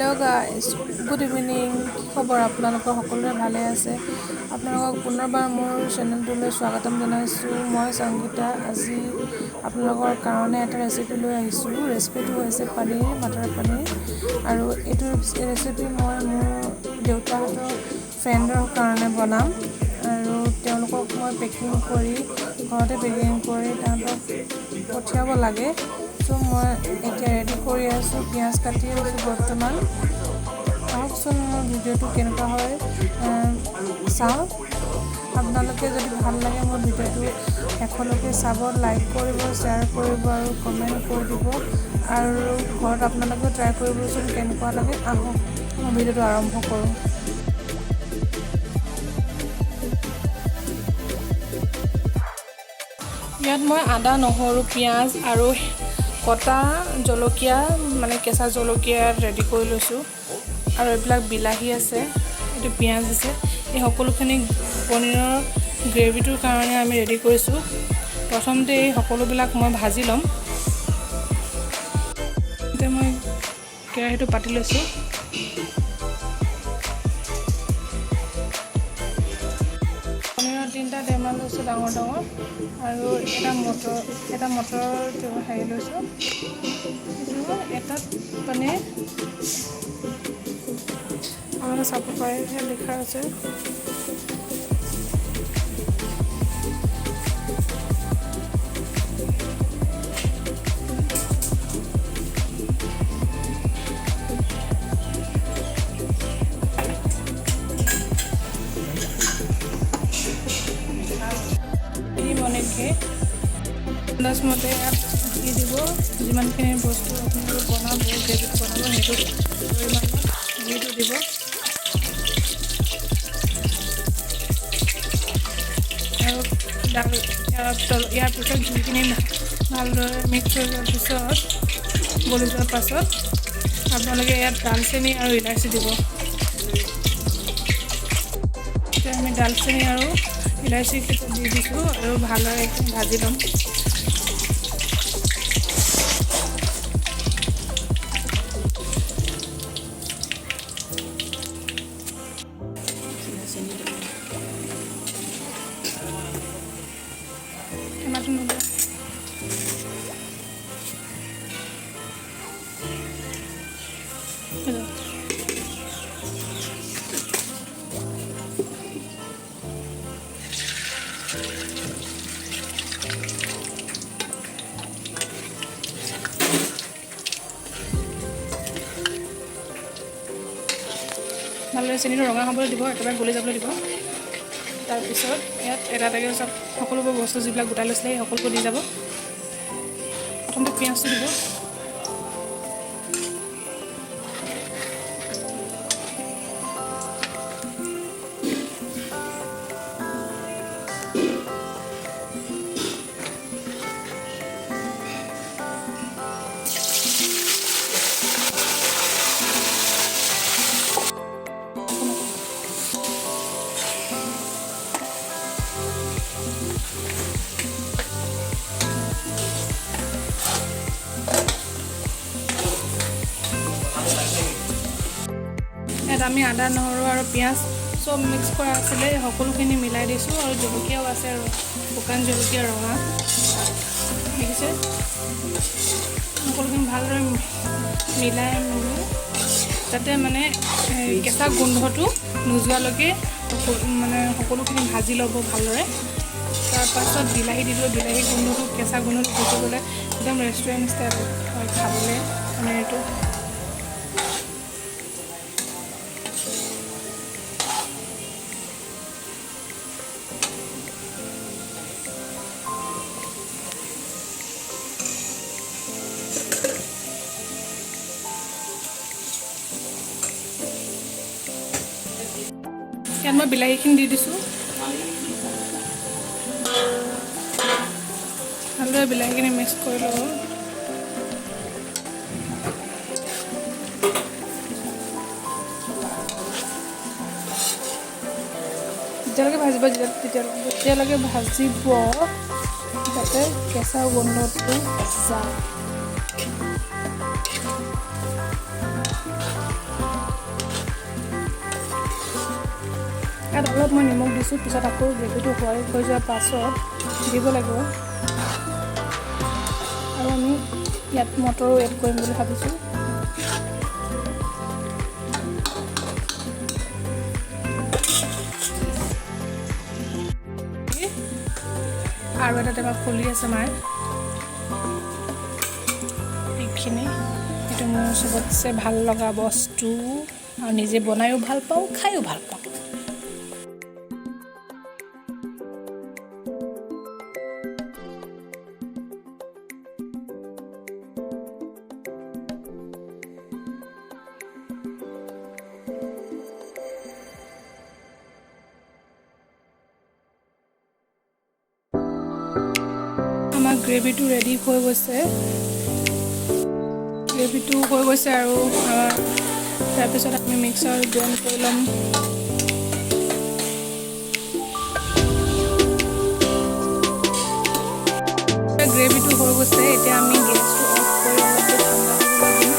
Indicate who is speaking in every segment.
Speaker 1: Hello' guys, good evening. কি খবৰ আপোনালোকৰ? সকলোৰে ভালে আছে? আপোনালোকক পুনৰবাৰ মোৰ চেনেলটোলৈ স্বাগতম জনাইছোঁ। মই সংগীতা। আজি আপোনালোকৰ কাৰণে এটা ৰেচিপি লৈ আহিছোঁ। ৰেচিপিটো হৈছে পানীৰ মটৰ পনীৰ, আৰু এইটো ৰেচিপি মই মোৰ দেউতাহঁতৰ ফ্ৰেণ্ডৰ কাৰণে বনাম, আৰু তেওঁলোকক মই ঘৰতে পেকিং কৰি তাহাঁতক পঠিয়াব লাগে। চ' মই এতিয়া ৰেডি কৰি আছোঁ, পিঁয়াজ কাটি আছোঁ বৰ্তমান। চাওকচোন মোৰ ভিডিঅ'টো কেনেকুৱা হয় চাওঁ। আপোনালোকে যদি ভাল লাগে মোৰ ভিডিঅ'টো শেষলৈকে চাব, লাইক কৰিব, শ্বেয়াৰ কৰিব আৰু কমেণ্ট কৰি দিব। আৰু ঘৰত আপোনালোকেও ট্ৰাই কৰিবচোন কেনেকুৱা লাগে। আহক মই ভিডিঅ'টো আৰম্ভ কৰোঁ। ইয়াত মই আদা, নহৰু, পিঁয়াজ আৰু কটা জলকীয়া, মানে কেঁচা জলকীয়া ৰেডি কৰি লৈছোঁ। আৰু এইবিলাক বিলাহী আছে, এইটো পিঁয়াজ আছে। এই সকলোখিনি পনীৰৰ গ্ৰেভিটোৰ কাৰণে আমি ৰেডি কৰিছোঁ। প্ৰথমতে এই সকলোবিলাক মই ভাজি ল'ম। এতিয়া মই কেৰাহীটো পাতি লৈছোঁ। পনীৰৰ 3টা টেমান লৈছোঁ ডাঙৰ ডাঙৰ, আৰু এটা মটৰ হেৰি লৈছোঁ। এটাত পনীৰ আপোনালোকে চাব পাৰে, ইয়াত লিখা আছে। আন্দাজমতে ইয়াত দি দিব, যিমানখিনি বস্তু আপোনালোকে বনাব, গ্ৰেভিটো বনাব, সেইটো পৰিমাণত ঘিটো দিব। আৰু ইয়াৰ পিছত ঘিখিনি ভালদৰে মিক্স হৈ যোৱাৰ পিছত, গলি যোৱাৰ পাছত আপোনালোকে ইয়াত দালচেনি আৰু ইলাচি দিব। এতিয়া আমি দালচেনি আৰু ইলাচি দি দিছোঁ, আৰু ভালদৰে ভাজি ল'ম। ভালদৰে চেনিটো ৰঙা হ'বলৈ দিব, একেবাৰে গলি যাবলৈ দিব। তাৰপিছত ইয়াত এটা এটাকৈ চব সকলোবোৰ বস্তু যিবিলাক গোটাই লৈছিলে সেই সকলোবোৰ দি যাব। প্ৰথমতে পিঁয়াজটো দিব। ইয়াত আমি আদা, নহৰু আৰু পিঁয়াজ চব মিক্স কৰা আছিলে, সকলোখিনি মিলাই দিছোঁ। আৰু জলকীয়াও আছে, আৰু শুকান জলকীয়া ৰঙা দেখিছে। সকলোখিনি ভালদৰে মিলাই যাতে মানে কেঁচা গোন্ধটো নোযোৱালৈকে মানে সকলোখিনি ভাজি ল'ব ভালদৰে। তাৰপাছত বিলাহী দি দিব। বিলাহী গোন্ধটো, কেঁচা গোন্ধটো গুচি গ'লে একদম ৰেষ্টুৰেণ্ট ষ্টাইল হয় খাবলৈ পনীৰটো। ইয়াত মই বিলাহীখিনি দি দিছোঁ। ভালদৰে বিলাহীখিনি মিক্স কৰি ল'ব। যেতিয়ালৈকে ভাজিব, তেতিয়ালৈকে ভাজিব যাতে কেঁচা গোন্ধটো যায়। ইয়াত অলপ মই নিমখ দিছোঁ, পিছত আকৌ গ্ৰেভিটো বইল হৈ যোৱাৰ পাছত দিব লাগিব। আৰু আমি ইয়াত মটৰো এড কৰিম বুলি ভাবিছোঁ। আৰু এটা টেমা খুলি আছে মায়ে। এইখিনি এইটো মোৰ চবতছে ভাল লগা বস্তু, আৰু নিজে বনায়ো ভাল পাওঁ, খায়ো ভাল পাওঁ। আমাৰ গ্ৰেভিটো ৰেডি হৈ গৈছে। আৰু তাৰপিছত আমি মিক্সাৰত গ্ৰাইণ্ড কৰি ল'ম। গ্ৰেভিটো হৈ গৈছে, এতিয়া আমি গেছটো অফ কৰি অলপ দেৰি ঠাণ্ডা হ'বলৈ দিম।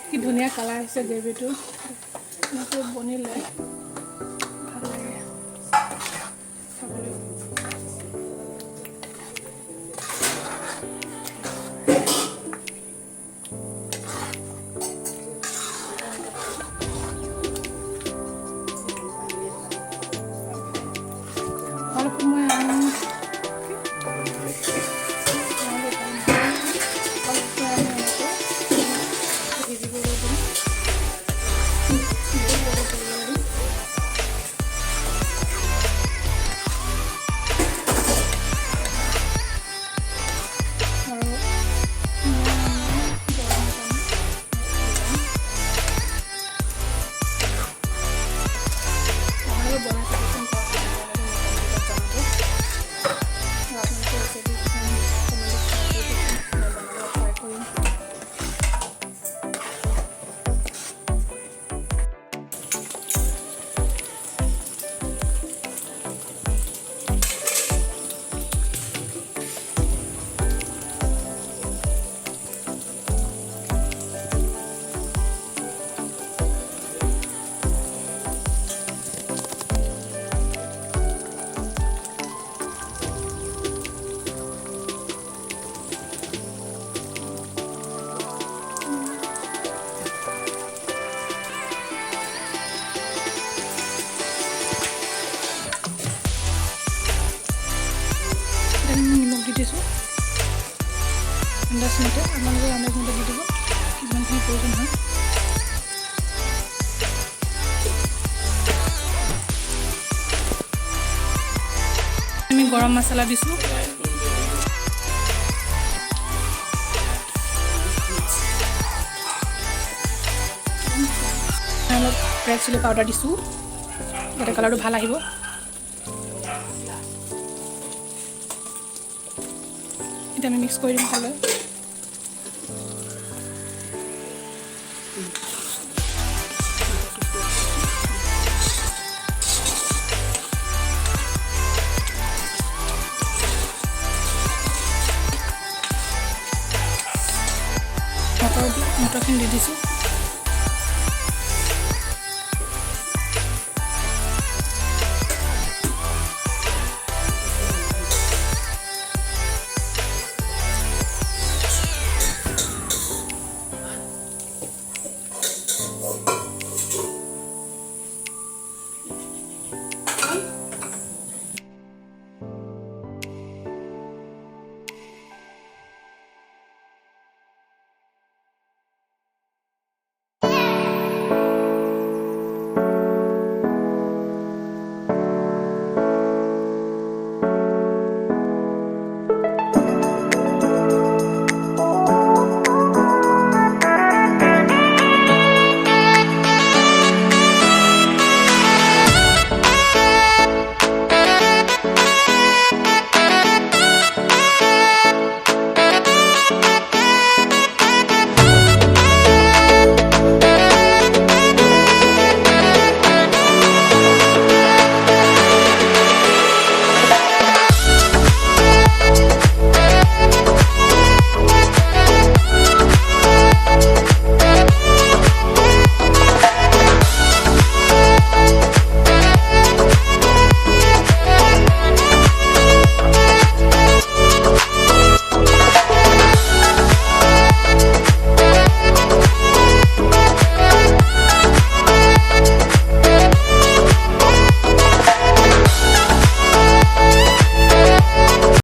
Speaker 1: কি ধুনীয়া কালাৰ আহিছে গ্ৰেভিটো। এনেকৈ বনিলে ভাল লাগে খাবলৈ। অলপ সময়
Speaker 2: আন্দাজমতে আপোনালোকৰ আন্দাজমতে দি দিব যিমানখিনি প্ৰয়োজন হয়। আমি গৰম মছলা দিছোঁ, অলপ ৰেড চিলি পাউডাৰ দিছোঁ যাতে কালাৰটো ভাল আহিব। এতিয়া আমি মিক্স কৰি দিম ভালকৈ। মটৰখিনি দি দিছোঁ।